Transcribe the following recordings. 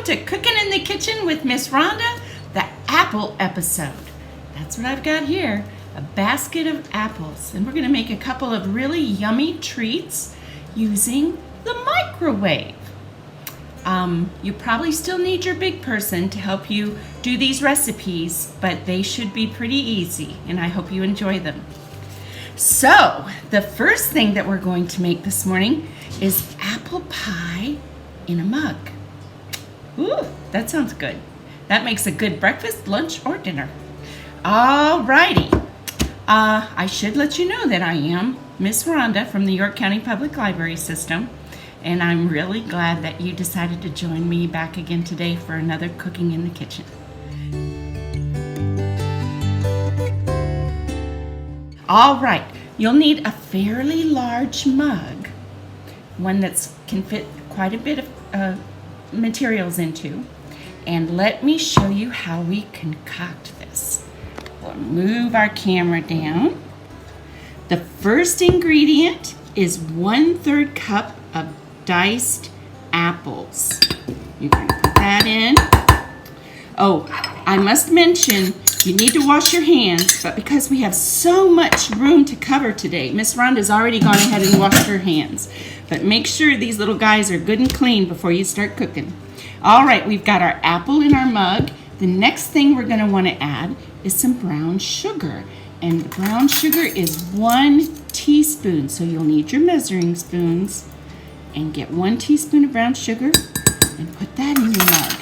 to Cooking in the Kitchen with Miss Rhonda, the apple episode. That's what I've got here, a basket of apples. And we're going to make a couple of really yummy treats using the microwave. You probably still need your big person to help you do these recipes, but they should be pretty easy, and I hope you enjoy them. So, the first thing that we're going to make this morning is apple pie in a mug. Ooh, that sounds good. That makes a good breakfast, lunch, or dinner. Alrighty. I should let you know that I am Miss Rhonda from the York County Public Library System, and I'm really glad that you decided to join me back again today for another Cooking in the Kitchen. All right, you'll need a fairly large mug, one that can fit quite a bit of materials into. And let me show you how we concoct this. We'll move our camera down. The first ingredient is 1/3 cup of diced apples. You're going to put that in. Oh, I must mention, you need to wash your hands, but because we have so much room to cover today, Miss Rhonda's already gone ahead and washed her hands. But make sure these little guys are good and clean before you start cooking. All right, we've got our apple in our mug. The next thing we're going to want to add is some brown sugar. And the brown sugar is 1 teaspoon. So you'll need your measuring spoons and get 1 teaspoon of brown sugar and put that in your mug.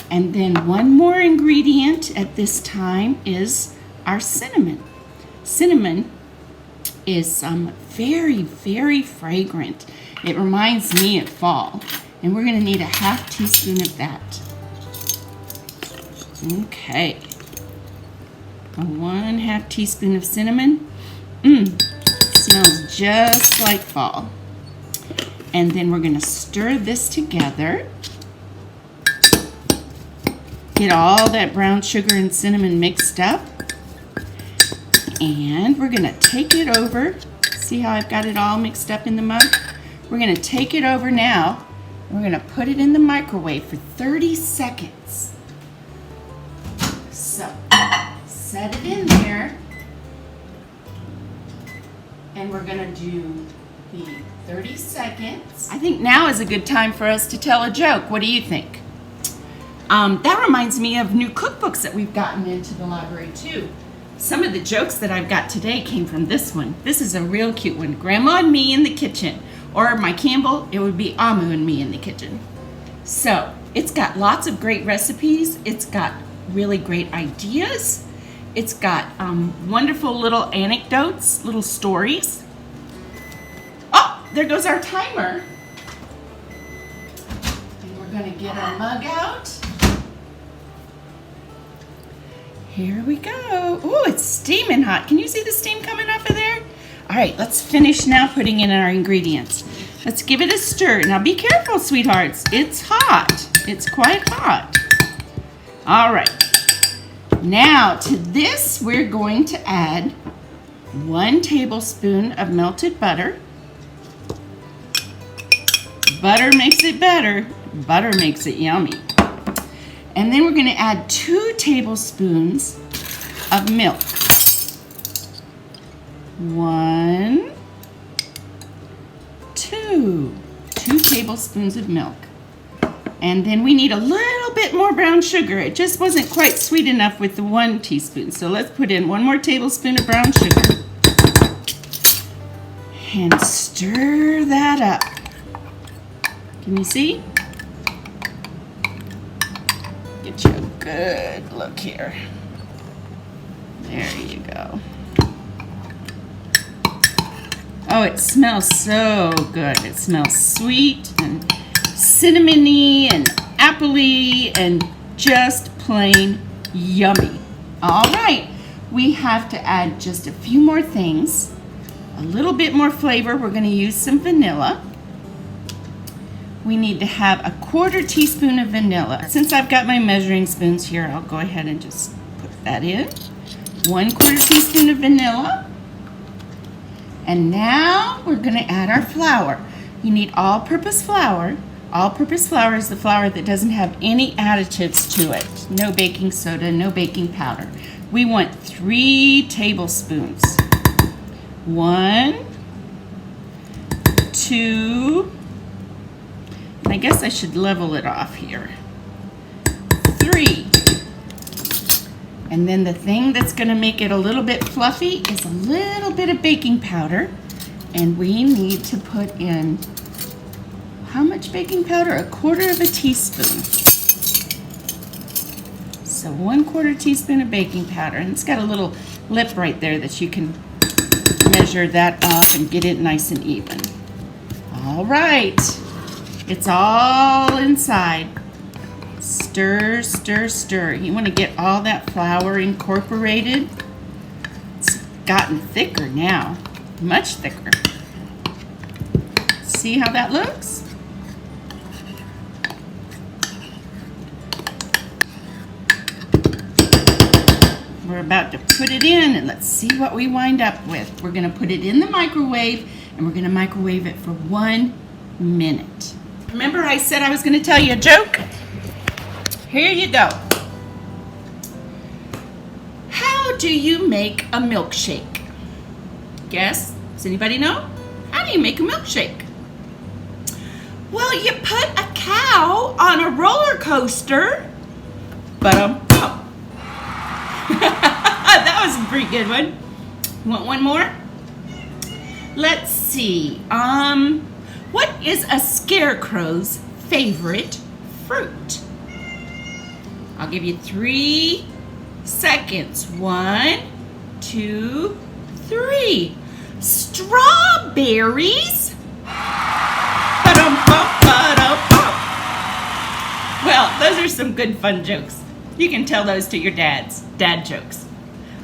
And then one more ingredient at this time is our cinnamon. Cinnamon is very, very fragrant. It reminds me of fall. And we're going to need a 1/2 teaspoon of that. Okay. A 1/2 teaspoon of cinnamon. Smells just like fall. And then we're going to stir this together. Get all that brown sugar and cinnamon mixed up. And we're going to take it over. See how I've got it all mixed up in the mug? We're going to take it over now. We're going to put it in the microwave for 30 seconds. So, set it in there. And we're going to do the 30 seconds. I think now is a good time for us to tell a joke. What do you think? That reminds me of new cookbooks that we've gotten into the library too. Some of the jokes that I've got today came from this one. This is a real cute one. Grandma and me in the kitchen. Or my Campbell, it would be Amu and me in the kitchen. So, it's got lots of great recipes. It's got really great ideas. It's got wonderful little anecdotes, little stories. Oh, there goes our timer. And we're going to get our mug out. Here we go. Ooh, it's steaming hot. Can you see the steam coming off of there? All right, let's finish now putting in our ingredients. Let's give it a stir. Now be careful, sweethearts. It's hot. It's quite hot. All right. Now to this, we're going to add 1 tablespoon of melted butter. Butter makes it better. Butter makes it yummy. And then we're going to add 2 tablespoons of milk. 1, 2 tablespoons of milk. And then we need a little bit more brown sugar. It just wasn't quite sweet enough with the 1 teaspoon. So let's put in 1 more tablespoon of brown sugar. And stir that up. Can you see? Get you a good look here. There you go. Oh, it smells so good. It smells sweet and cinnamony and appley and just plain yummy. All right, we have to add just a few more things. A little bit more flavor. We're going to use some vanilla. We need to have a 1/4 teaspoon of vanilla. Since I've got my measuring spoons here, I'll go ahead and just put that in. 1/4 teaspoon of vanilla. And now we're going to add our flour. You need all-purpose flour. All-purpose flour is the flour that doesn't have any additives to it. No baking soda, no baking powder. We want 3 tablespoons. 1, 2, I guess I should level it off here. 3. And then the thing that's going to make it a little bit fluffy is a little bit of baking powder. And we need to put in, how much baking powder? 1/4 teaspoon. So 1/4 teaspoon of baking powder. And it's got a little lip right there that you can measure that off and get it nice and even. All right. It's all inside. Stir, stir, stir. You want to get all that flour incorporated. It's gotten thicker now. Much thicker. See how that looks? We're about to put it in, and let's see what we wind up with. We're going to put it in the microwave, and we're going to microwave it for 1 minute. Remember I said I was going to tell you a joke? Here you go. How do you make a milkshake? Guess? Does anybody know? How do you make a milkshake? Well, you put a cow on a roller coaster. That was a pretty good one. Want one more? Let's see. What is a scarecrow's favorite fruit? I'll give you 3 seconds. 1, 2, 3. Strawberries? Well, those are some good fun jokes. You can tell those to your dad jokes.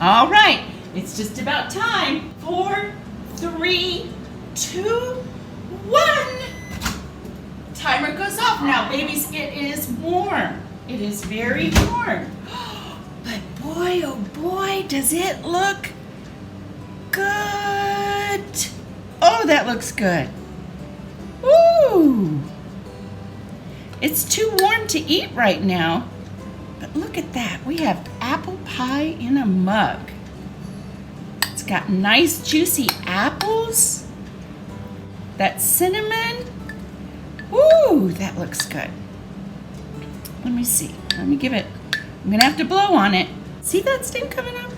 All right, it's just about time. 4, 3, 2, 1. Timer goes off now, babies. It is warm. It is very warm. But boy, oh boy, does it look good. Oh, that looks good. Ooh. It's too warm to eat right now. But look at that. We have apple pie in a mug. It's got nice juicy apples. That cinnamon. Ooh, that looks good. Let me see. Let me give it. I'm going to have to blow on it. See that steam coming up?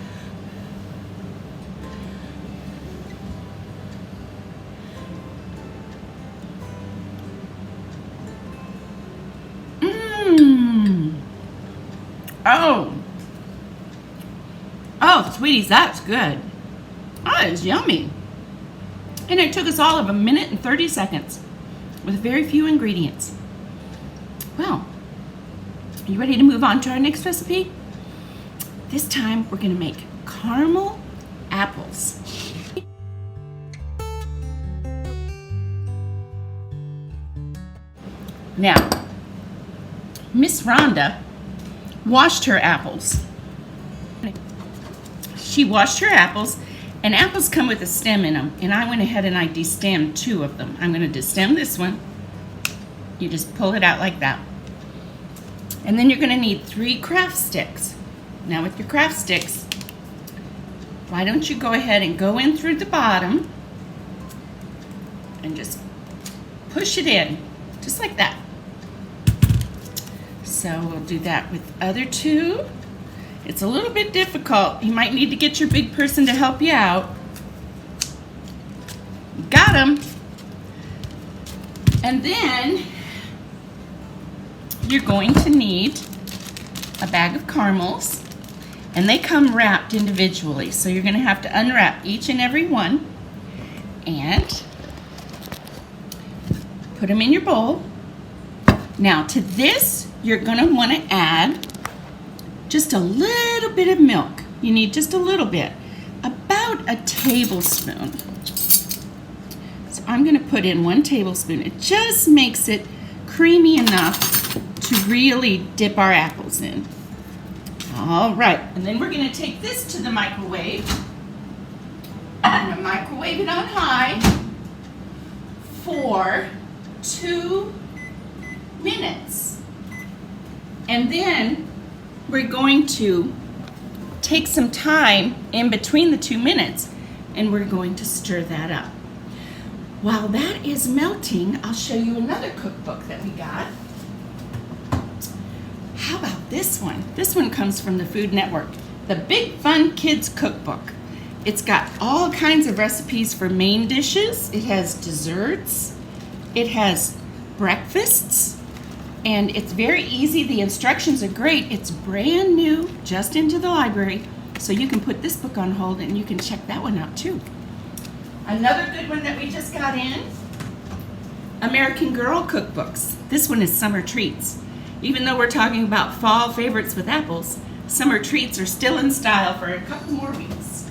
Oh, sweeties, that's good. Oh, it's yummy. And it took us all of 1 minute and 30 seconds with very few ingredients. Well, are you ready to move on to our next recipe? This time we're going to make caramel apples. Now, Miss Rhonda washed her apples. She washed her apples, and apples come with a stem in them, and I went ahead and I destemmed 2 of them. I'm going to destem this one. You just pull it out like that. And then you're going to need 3 craft sticks. Now with your craft sticks, why don't you go ahead and go in through the bottom and just push it in, just like that. So we'll do that with the other 2. It's a little bit difficult. You might need to get your big person to help you out. Got them. And then you're going to need a bag of caramels, and they come wrapped individually. So you're going to have to unwrap each and every one and put them in your bowl. Now to this, you're going to want to add just a little bit of milk. You need just a little bit, about a tablespoon. So I'm going to put in 1 tablespoon. It just makes it creamy enough to really dip our apples in. All right, and then we're going to take this to the microwave. I'm going to microwave it on high for 2 minutes. And then we're going to take some time in between the 2 minutes and we're going to stir that up. While that is melting, I'll show you another cookbook that we got. How about this one? This one comes from the Food Network, the Big Fun Kids Cookbook. It's got all kinds of recipes for main dishes. It has desserts. It has breakfasts. And it's very easy. The instructions are great. It's brand new, just into the library. So you can put this book on hold and you can check that one out too. Another good one that we just got in, American Girl Cookbooks. This one is Summer Treats. Even though we're talking about fall favorites with apples, summer treats are still in style for a couple more weeks.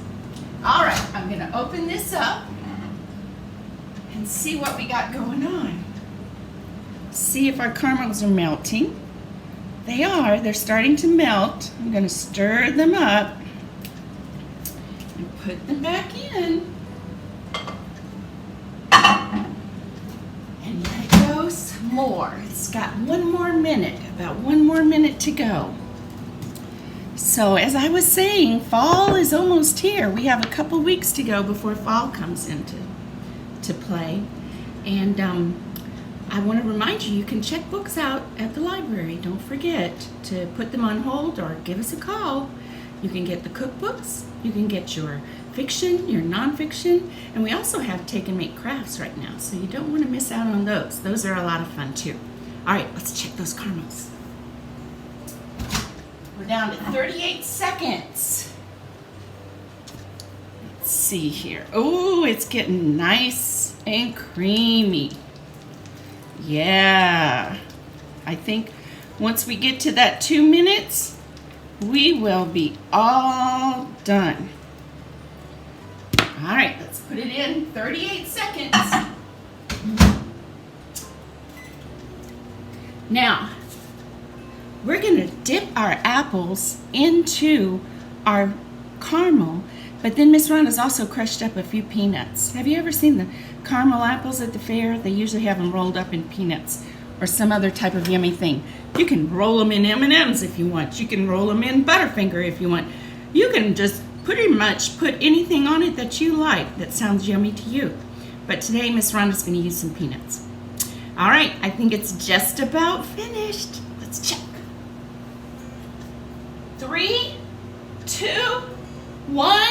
All right, I'm gonna open this up and see what we got going on. See if our caramels are melting. They are, they're starting to melt. I'm gonna stir them up and put them back in. And let it go some more. It's got one more minute, about 1 more minute to go. So as I was saying, fall is almost here. We have a couple weeks to go before fall comes into play. And I want to remind you, you can check books out at the library. Don't forget to put them on hold or give us a call. You can get the cookbooks, you can get your fiction, your nonfiction, and we also have take and make crafts right now, so you don't want to miss out on those. Those are a lot of fun too. All right, let's check those caramels. We're down to 38 seconds. Let's see here. Oh, it's getting nice and creamy. Yeah, I think once we get to that 2 minutes, we will be all done. All right, let's put it in 38 seconds. Now, we're gonna dip our apples into our caramel, but then Miss Rhonda's also crushed up a few peanuts. Have you ever seen the caramel apples at the fair? They usually have them rolled up in peanuts or some other type of yummy thing. You can roll them in M&Ms if you want. You can roll them in Butterfinger if you want. You can just pretty much put anything on it that you like that sounds yummy to you. But today, Miss Rhonda's going to use some peanuts. All right, I think it's just about finished. Let's check. 3, 2, 1,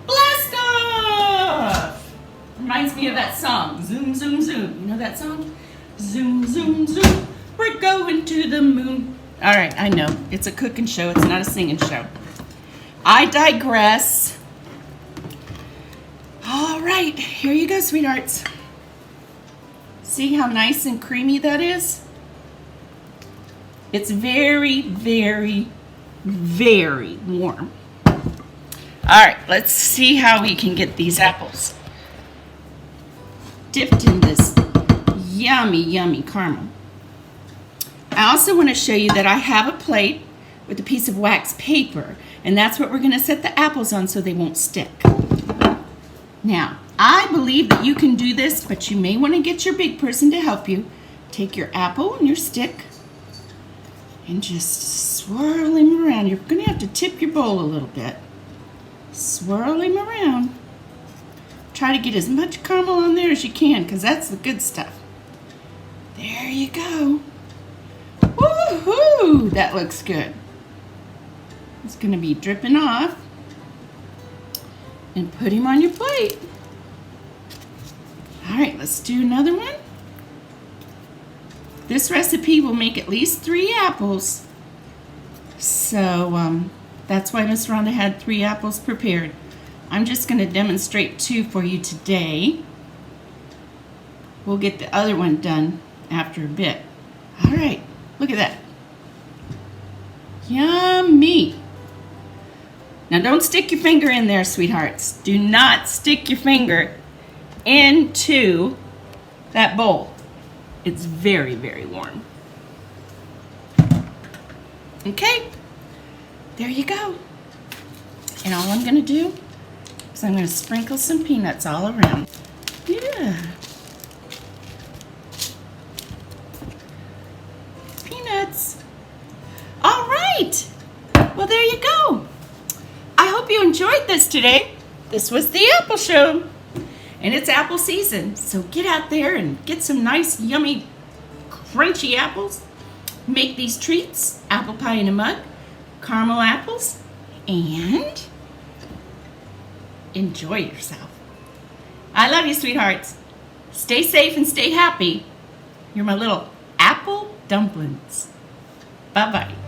blast off! Reminds me of that song, Zoom, Zoom, Zoom. You know that song? Zoom, zoom, zoom, we're going to the moon. All right, I know, it's a cooking show, it's not a singing show. I digress. All right, here you go, sweethearts. See how nice and creamy that is? It's very, very, very warm. All right, let's see how we can get these apples dipped in this yummy, yummy caramel. I also want to show you that I have a plate with a piece of wax paper, and that's what we're going to set the apples on so they won't stick. Now, I believe that you can do this, but you may want to get your big person to help you. Take your apple and your stick and just swirl him around. You're going to have to tip your bowl a little bit. Swirl him around. Try to get as much caramel on there as you can, because that's the good stuff. There you go. Woohoo! That looks good. It's going to be dripping off. And put him on your plate. All right, let's do another one. This recipe will make at least 3 apples. So that's why Miss Rhonda had 3 apples prepared. I'm just going to demonstrate 2 for you today. We'll get the other one done after a bit. All right, look at that. Yummy. Now don't stick your finger in there, sweethearts. Do not stick your finger into that bowl. It's very, very warm. Okay, there you go. And all I'm gonna do is I'm gonna sprinkle some peanuts all around. Yeah. Well, there you go. I hope you enjoyed this today. This was the Apple Show. And it's apple season, so get out there and get some nice, yummy, crunchy apples. Make these treats, apple pie in a mug, caramel apples, and enjoy yourself. I love you, sweethearts. Stay safe and stay happy. You're my little apple dumplings. Bye-bye.